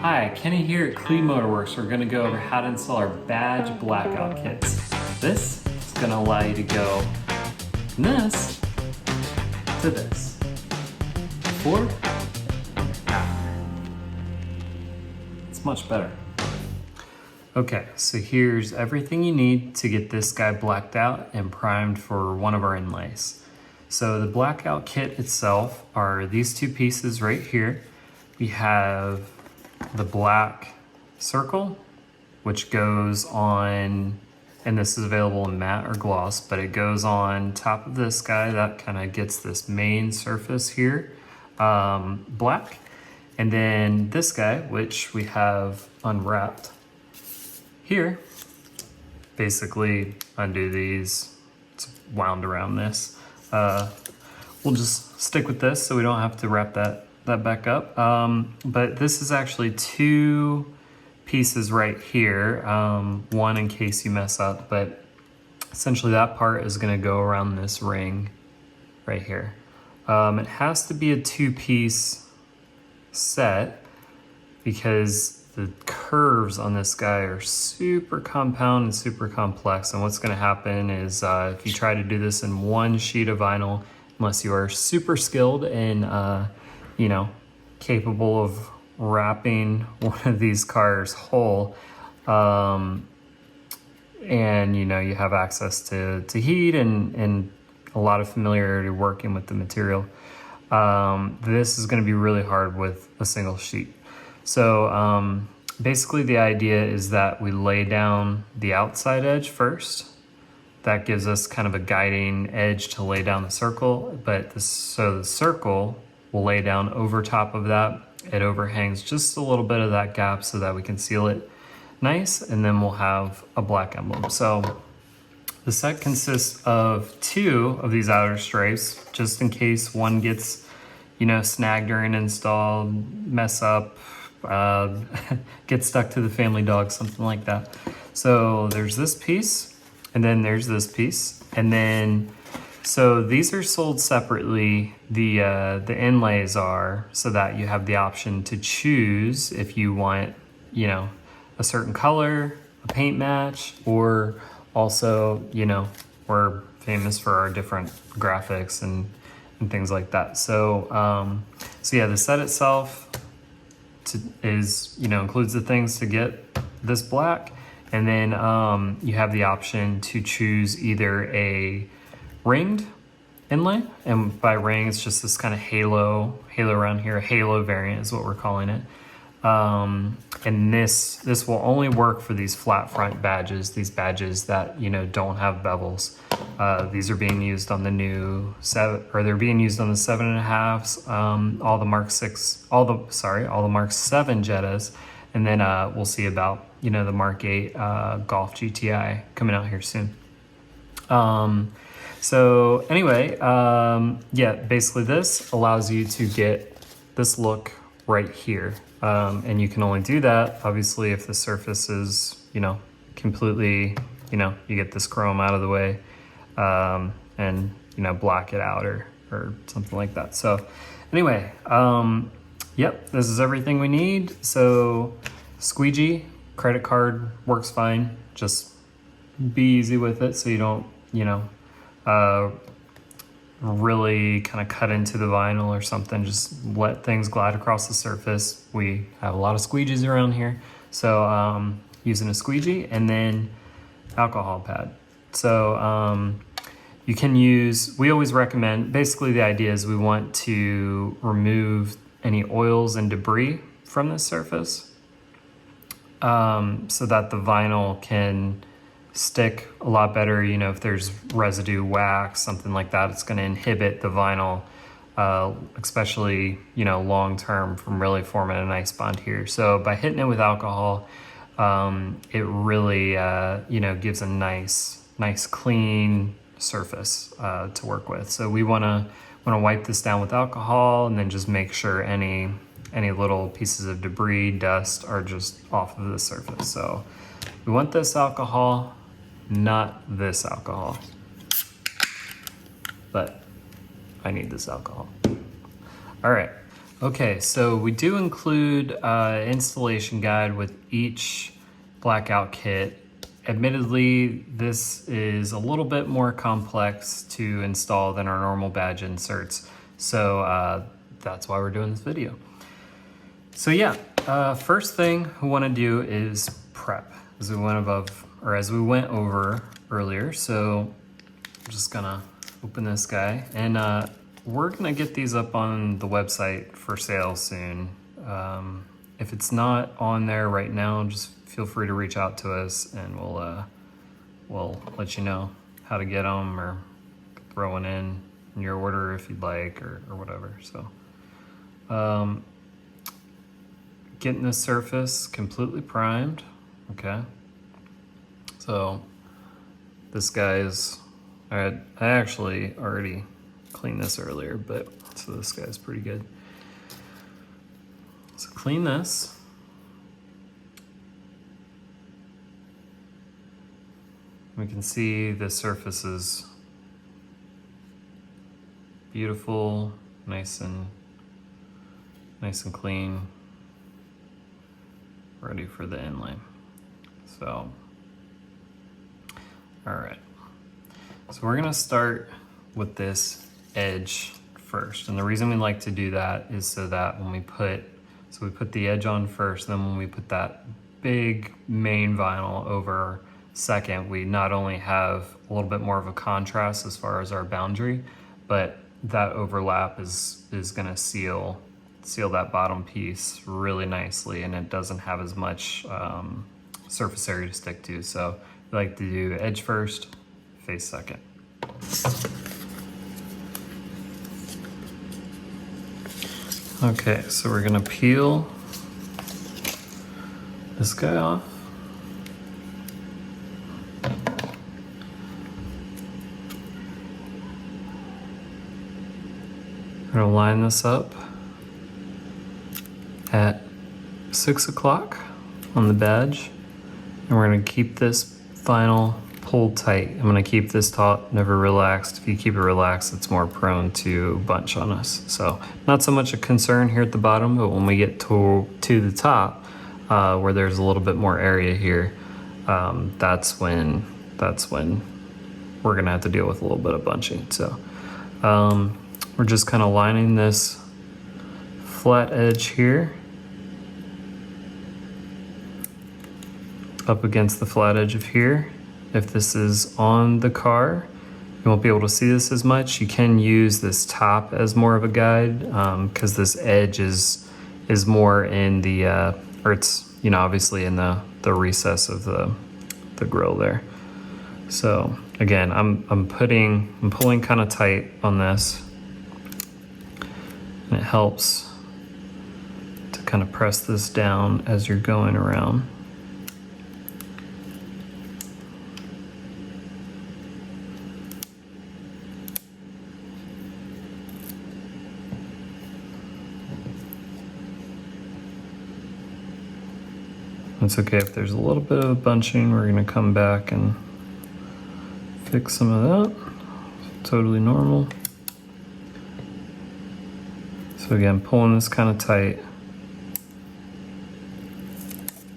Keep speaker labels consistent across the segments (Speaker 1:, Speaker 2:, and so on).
Speaker 1: Hi, Kenny here at Klii Motorwerkes. We're going to go over how to install our badge blackout kits. This is going to allow you to go from this to this. Before, after. It's much better. Okay, so here's everything you need to get this guy blacked out and primed for one of our inlays. So the blackout kit itself are these two pieces right here. We have the black circle, which goes on, and this is available in matte or gloss, but it goes on top of this guy that kind of gets this main surface here black. And then this guy, which we have unwrapped here, basically undo these, it's wound around this. We'll just stick with this so we don't have to wrap that back up. But this is actually two pieces right here, one in case you mess up, but essentially that part is gonna go around this ring right here. It has to be a two-piece set because the curves on this guy are super compound and super complex, and what's gonna happen is if you try to do this in one sheet of vinyl, unless you are super skilled and you know, capable of wrapping one of these cars whole, and you know, you have access to heat and a lot of familiarity working with the material, this is going to be really hard with a single sheet. So basically the idea is that we lay down the outside edge first. That gives us kind of a guiding edge to lay down the circle, but so the circle will lay down over top of that. It overhangs just a little bit of that gap so that we can seal it nice, and then we'll have a black emblem. So the set consists of two of these outer stripes, just in case one gets, you know, snagged during install, mess up, get stuck to the family dog, something like that. So there's this piece, and then there's this piece, and then so these are sold separately. The inlays are, so that you have the option to choose if you want, you know, a certain color, a paint match, or also, you know, we're famous for our different graphics and things like that. So so yeah, the set itself is, you know, includes the things to get this black, and then you have the option to choose either a ringed inlay, and by ring it's just this kind of halo around here. A halo variant is what we're calling it, and this will only work for these flat front badges, these badges that, you know, don't have bevels. These are being used on the new they're being used on the 7.5s, all the Mark 6, all the Mark 7 Jettas, and then we'll see about, you know, the Mark 8 Golf GTI coming out here soon. So anyway, yeah, basically this allows you to get this look right here. And you can only do that, obviously, if the surface is, you know, completely, you know, you get this chrome out of the way, and, you know, block it out or something like that. So anyway, yep, this is everything we need. So squeegee, credit card works fine. Just be easy with it so you don't, you know, really kind of cut into the vinyl or something. Just let things glide across the surface. We have a lot of squeegees around here, so using a squeegee, and then alcohol pad. So you can use, we always recommend, basically the idea is we want to remove any oils and debris from the surface, so that the vinyl can stick a lot better. You know, if there's residue, wax, something like that, it's going to inhibit the vinyl, especially, you know, long term, from really forming a nice bond here. So by hitting it with alcohol, it really, you know, gives a nice clean surface to work with. So we want to wipe this down with alcohol, and then just make sure any little pieces of debris, dust are just off of the surface. So we want this alcohol, not this alcohol, but I need this alcohol. All right, Okay, so we do include an installation guide with each Blackout kit. Admittedly, this is a little bit more complex to install than our normal badge inserts. So that's why we're doing this video. So yeah, first thing we want to do is prep, as we went over earlier. So I'm just gonna open this guy, and we're gonna get these up on the website for sale soon. If it's not on there right now, just feel free to reach out to us, and we'll let you know how to get them, or throw one in your order if you'd like, or whatever. So getting the surface completely primed. Okay, so this guy is, I actually already cleaned this earlier, but so this guy's pretty good. So clean this. We can see the surface is beautiful, nice and clean, ready for the inlay. So, all right. So we're gonna start with this edge first. And the reason we like to do that is so that when we put the edge on first, then when we put that big main vinyl over second, we not only have a little bit more of a contrast as far as our boundary, but that overlap is gonna seal that bottom piece really nicely, and it doesn't have as much surface area to stick to. So we like to do edge first, face second. Okay, so we're gonna peel this guy off. We're gonna line this up at 6 o'clock on the badge, and we're gonna keep this vinyl pulled tight. I'm gonna keep this taut, never relaxed. If you keep it relaxed, it's more prone to bunch on us. So not so much a concern here at the bottom, but when we get to the top, where there's a little bit more area here, that's when we're gonna have to deal with a little bit of bunching. So we're just kind of lining this flat edge here up against the flat edge of here. If this is on the car, you won't be able to see this as much. You can use this top as more of a guide, because this edge is more in the, or it's, you know, obviously in the recess of the grill there. So again, I'm pulling kind of tight on this, and it helps to kind of press this down as you're going around. It's okay if there's a little bit of bunching. We're gonna come back and fix some of that. Totally normal. So again, pulling this kind of tight,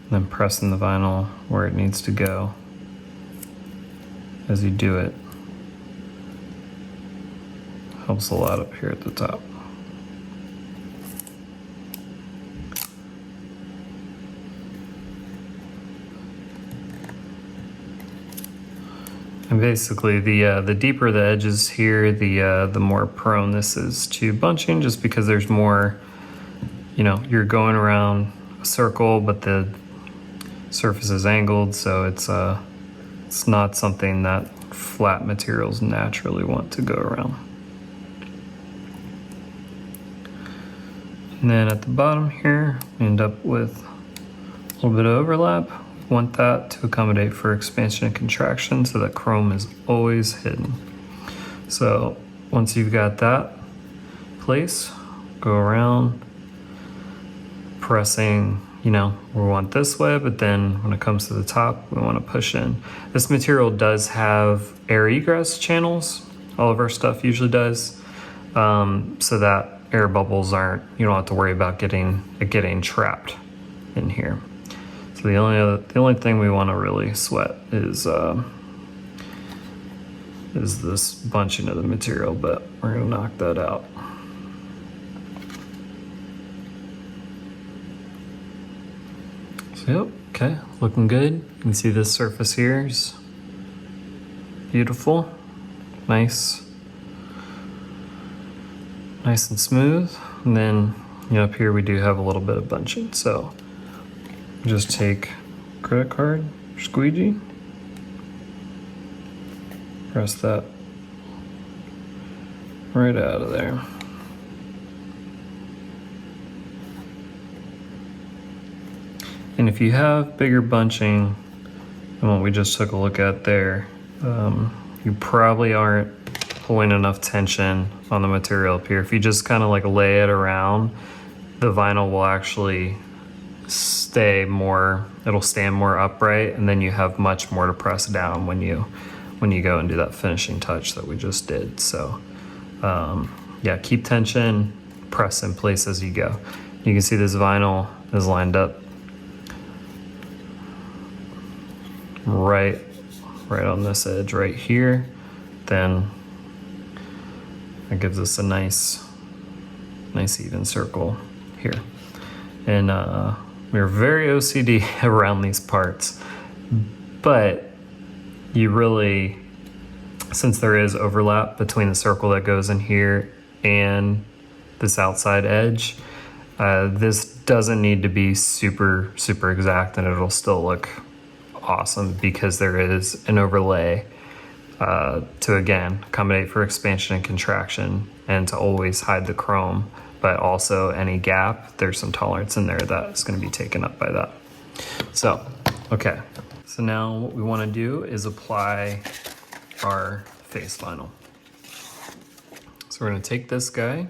Speaker 1: and then pressing the vinyl where it needs to go as you do it. Helps a lot up here at the top. And basically, the deeper the edges here, the more prone this is to bunching, just because there's more, you know, you're going around a circle, but the surface is angled, so it's not something that flat materials naturally want to go around. And then at the bottom here, we end up with a little bit of overlap. Want that to accommodate for expansion and contraction, so that chrome is always hidden. So once you've got that in place, go around pressing, you know, we want this way, but then when it comes to the top, we want to push in. This material does have air egress channels. All of our stuff usually does, so that air bubbles aren't, you don't have to worry about getting trapped in here. So the only thing we want to really sweat is this bunching of the material, but we're gonna knock that out. So yep, okay, looking good. You can see this surface here is beautiful, nice and smooth. And then, you know, up here we do have a little bit of bunching. So just take credit card, squeegee, press that right out of there. And if you have bigger bunching than what we just took a look at there, you probably aren't pulling enough tension on the material up here. If you just kind of like lay it around, the vinyl will actually stay more, it'll stand more upright, and then you have much more to press down when you go and do that finishing touch that we just did. So yeah, keep tension, press in place as you go. You can see this vinyl is lined up right on this edge right here. Then that gives us a nice even circle here. And we're very OCD around these parts, but you really, since there is overlap between the circle that goes in here and this outside edge, this doesn't need to be super exact, and it'll still look awesome because there is an overlay to, again, accommodate for expansion and contraction and to always hide the chrome, but also any gap, there's some tolerance in there that's going to be taken up by that. So, okay. So now what we want to do is apply our face vinyl. So we're going to take this guy.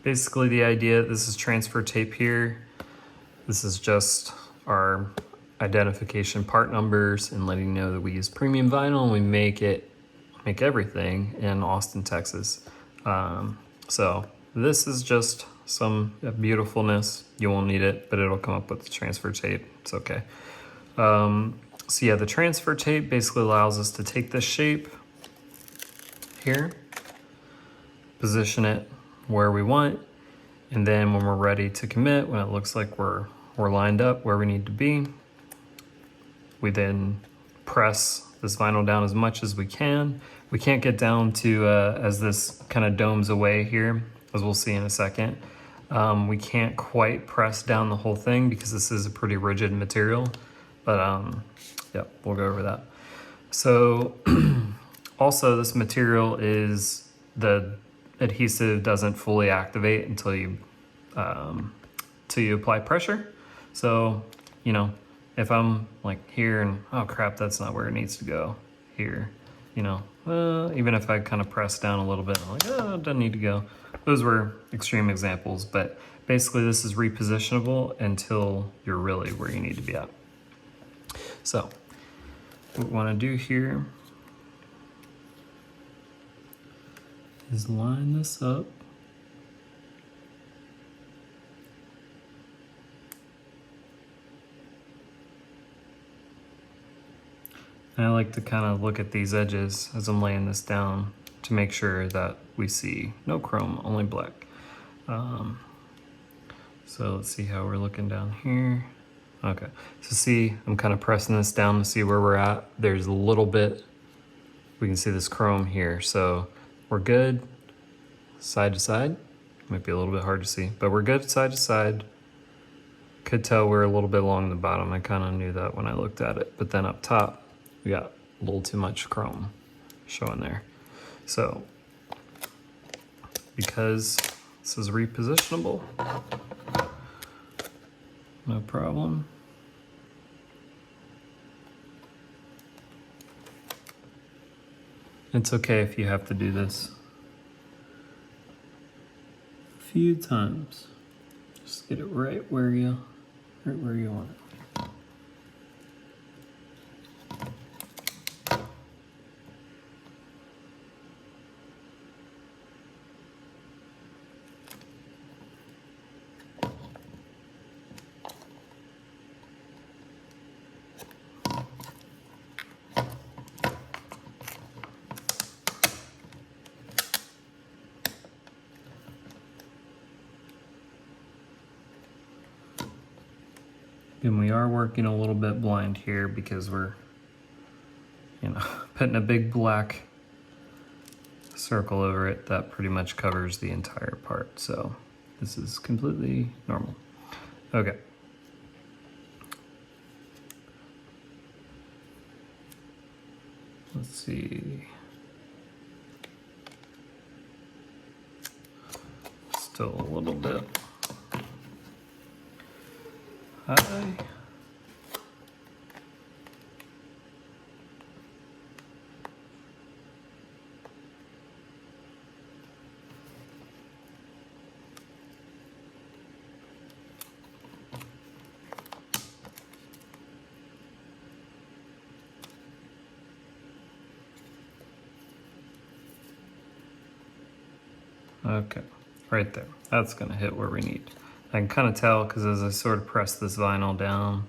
Speaker 1: Basically the idea, this is transfer tape here. This is just our identification part numbers and letting you know that we use premium vinyl and we make everything in Austin, Texas. So this is just some beautifulness. You won't need it, but it'll come up with the transfer tape. It's okay. So yeah, the transfer tape basically allows us to take this shape here, position it where we want, and then when we're ready to commit, when it looks like we're lined up where we need to be, we then press this vinyl down as much as we can. We can't get down to, as this kind of domes away here, as we'll see in a second, we can't quite press down the whole thing because this is a pretty rigid material, but yeah, we'll go over that. So also this material is, the adhesive doesn't fully activate until you apply pressure. So, you know, if I'm like here and, oh crap, that's not where it needs to go here, you know, even if I kind of press down a little bit, I'm like, oh, it doesn't need to go. Those were extreme examples, but basically this is repositionable until you're really where you need to be at. So what we want to do here is line this up. And I like to kind of look at these edges as I'm laying this down to make sure that we see no chrome, only black. So let's see how we're looking down here. Okay, so see, I'm kind of pressing this down to see where we're at. There's a little bit, we can see this chrome here. So we're good side to side. Might be a little bit hard to see, but we're good side to side. Could tell we're a little bit along the bottom. I kind of knew that when I looked at it, but then up top, we got a little too much chrome showing there. So because this is repositionable, no problem. It's okay if you have to do this a few times. Just get it right where you want it. And we are working a little bit blind here because we're, putting a big black circle over it that pretty much covers the entire part. So this is completely normal. Okay. Let's see. Still a little bit high. Okay, right there. That's gonna hit where we need. I can kind of tell because as I sort of press this vinyl down,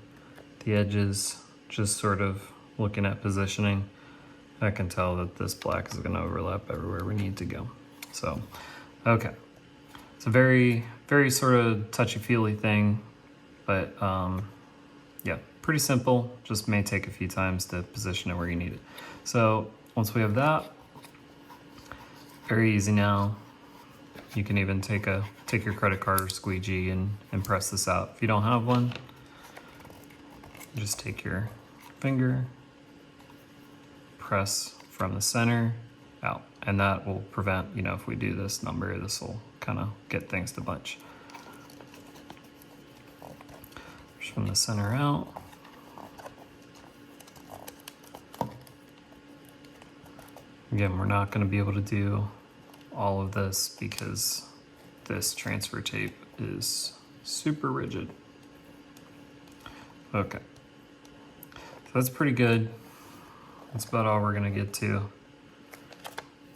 Speaker 1: the edges, just sort of looking at positioning, I can tell that this black is gonna overlap everywhere we need to go. So, okay. It's a very, very sort of touchy-feely thing, but yeah, pretty simple. Just may take a few times to position it where you need it. So once we have that, very easy now. You can even take your credit card or squeegee and press this out. If you don't have one, just take your finger, press from the center out, and that will prevent, if we do this number, this will kind of get things to bunch. Just from the center out. Again, we're not going to be able to do all of this because this transfer tape is super rigid. Okay, so that's pretty good. That's about all we're gonna get to.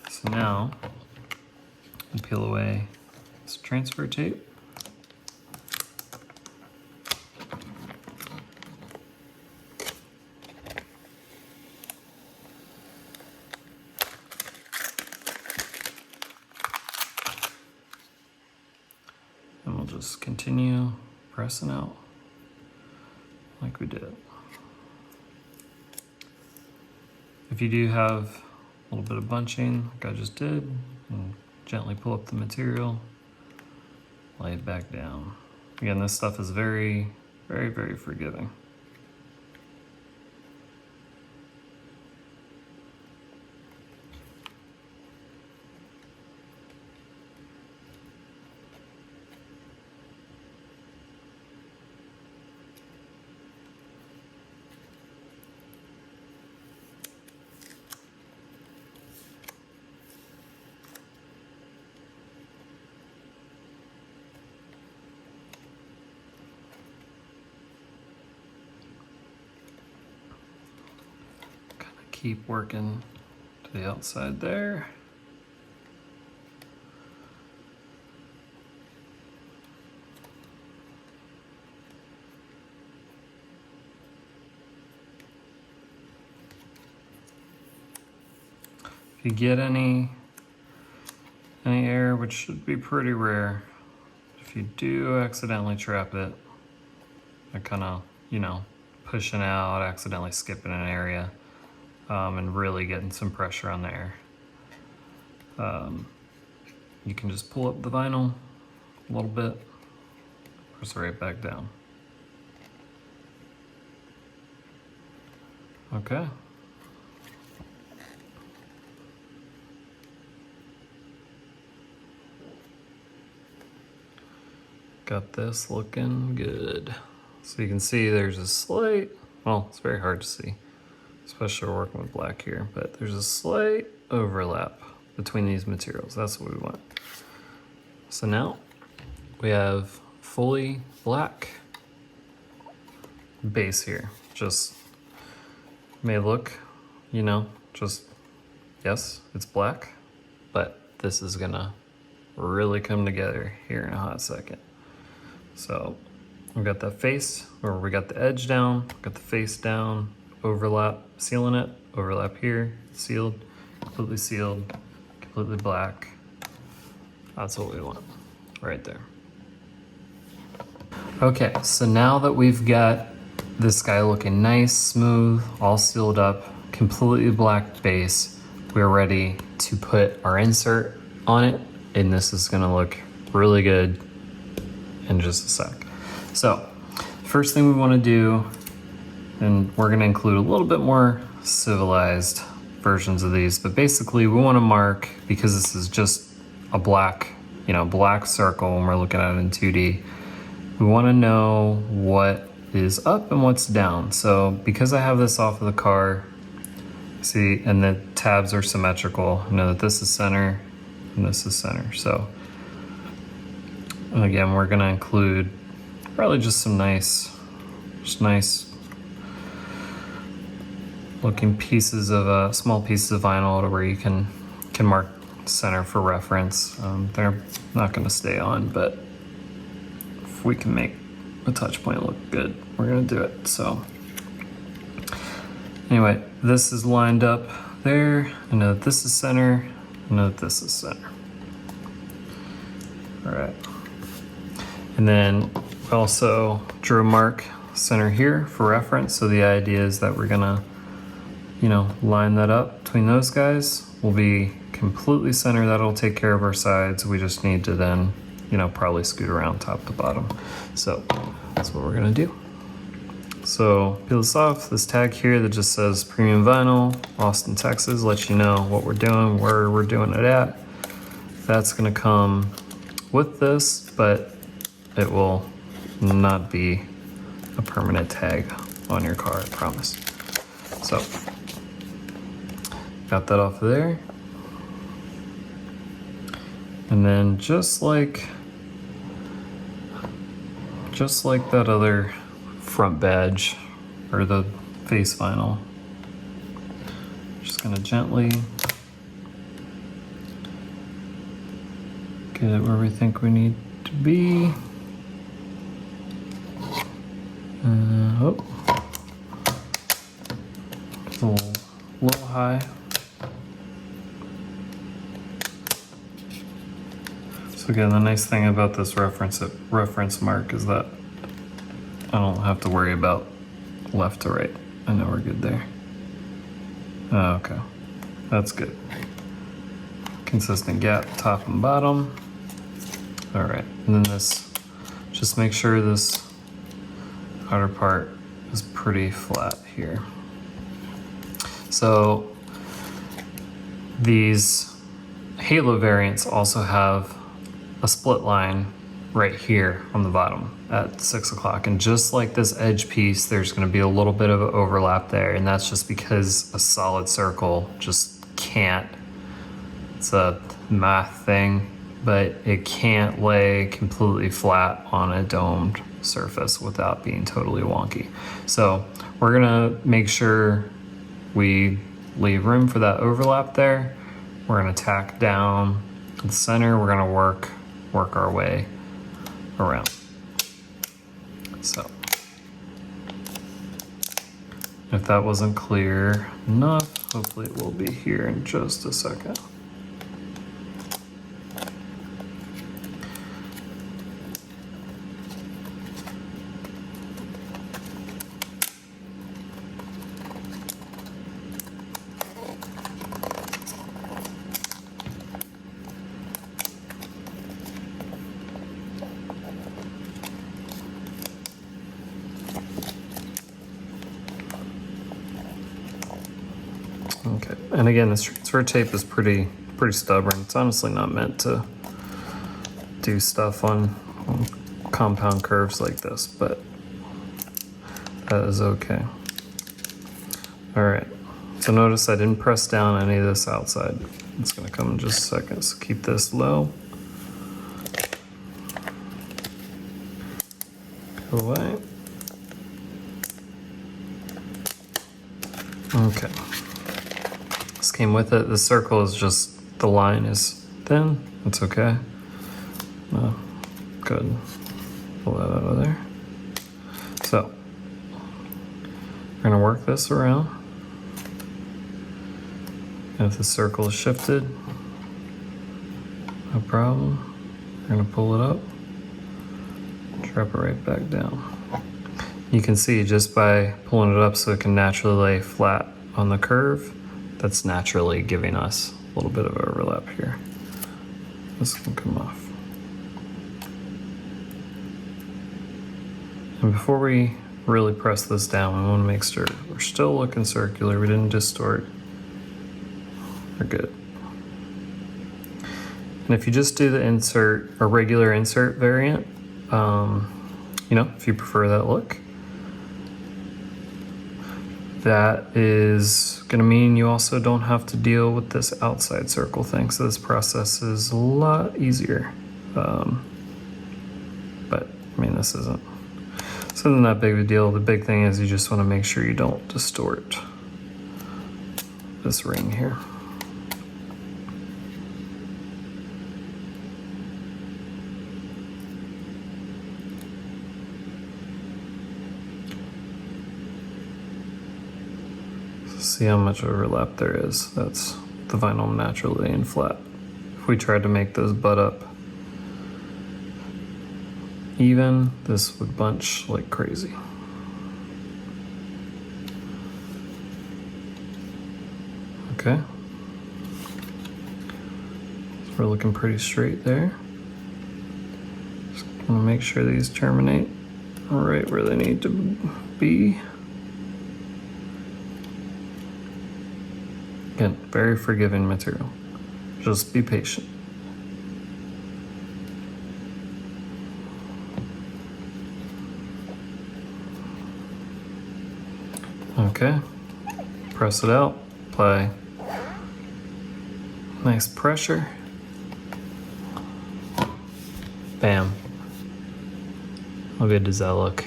Speaker 1: So now, we peel away this transfer tape. And we'll just continue pressing out like we did. If you do have a little bit of bunching, like I just did, and gently pull up the material, lay it back down. Again, this stuff is very, very, very forgiving. Keep working to the outside there. If you get any air, which should be pretty rare, if you do accidentally trap it, I kind of, pushing out, accidentally skipping an area. And really getting some pressure on the air. You can just pull up the vinyl a little bit, press it right back down. Okay. Got this looking good. So you can see there's a slight, well, it's very hard to see, especially working with black here, but there's a slight overlap between these materials. That's what we want. So now we have fully black base here. Just may look, just, yes, it's black, but this is gonna really come together here in a hot second. So we got that face, or we got the edge down, got the face down, overlap, sealing it, overlap here, sealed, completely black. That's what we want, right there. Okay, so now that we've got this guy looking nice, smooth, all sealed up, completely black base, we're ready to put our insert on it, and this is gonna look really good in just a sec. So, first thing we wanna do, and we're gonna include a little bit more civilized versions of these, but basically we wanna mark, because this is just a black, black circle when we're looking at it in 2D, we wanna know what is up and what's down. So because I have this off of the car, see, and the tabs are symmetrical, I know that this is center and this is center. So again, we're gonna include probably just some nice looking pieces of small pieces of vinyl to where you can mark center for reference. They're not gonna stay on, but if we can make a touch point look good, we're gonna do it. So anyway, this is lined up there. I know that this is center. I know that this is center. All right. And then also drew a mark center here for reference. So the idea is that we're gonna, line that up between those guys. We'll be completely center. That'll take care of our sides. We just need to then, probably scoot around top to bottom. So that's what we're gonna do. So peel this off. This tag here that just says Premium Vinyl, Austin, Texas, lets you know what we're doing, where we're doing it at. That's gonna come with this, but it will not be a permanent tag on your car, I promise. So, got that off of there. And then just like that other front badge or the face vinyl, just gonna gently get it where we think we need to be. Oh, it's a little high. So again, the nice thing about this reference mark is that I don't have to worry about left to right. I know we're good there. Oh, okay, that's good. Consistent gap, top and bottom. All right, and then this, just make sure this outer part is pretty flat here. So these Halo variants also have a split line right here on the bottom at 6 o'clock. And just like this edge piece, there's gonna be a little bit of an overlap there. And that's just because a solid circle just can't, it's a math thing, but it can't lay completely flat on a domed surface without being totally wonky. So we're gonna make sure we leave room for that overlap there. We're gonna tack down the center. We're gonna work our way around. So if that wasn't clear enough, hopefully it will be here in just a second. Okay, and again, this transfer tape is pretty stubborn. It's honestly not meant to do stuff on compound curves like this, but that is okay. All right, so notice I didn't press down any of this outside. It's gonna come in just a second, so keep this low. Go away. Okay. This came with it. The circle is just, the line is thin. It's okay. Good. Pull that out of there. So, we're gonna work this around. If the circle is shifted, no problem. We're gonna pull it up, drop it right back down. You can see just by pulling it up so it can naturally lay flat on the curve, that's naturally giving us a little bit of overlap here. This can come off. And before we really press this down, we want to make sure we're still looking circular, we didn't distort. We're good. And if you just do the insert, or regular insert variant, you know, if you prefer that look, that is gonna mean you also don't have to deal with this outside circle thing. So this process is a lot easier. But I mean, this isn't that big of a deal. The big thing is you just wanna make sure you don't distort this ring here. See how much overlap there is. That's the vinyl naturally laying flat. If we tried to make those butt up even, this would bunch like crazy. Okay. So we're looking pretty straight there. Just want to make sure these terminate right where they need to be. Again, very forgiving material. Just be patient. Okay, press it out, apply nice pressure. Bam. How good does that look?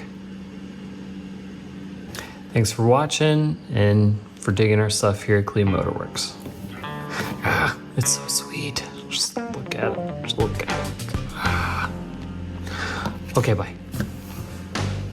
Speaker 1: Thanks for watching and for digging our stuff here at Klii Motorwerkes. Ah, it's so sweet. Just look at it. Just look at it. Ah. Okay, bye.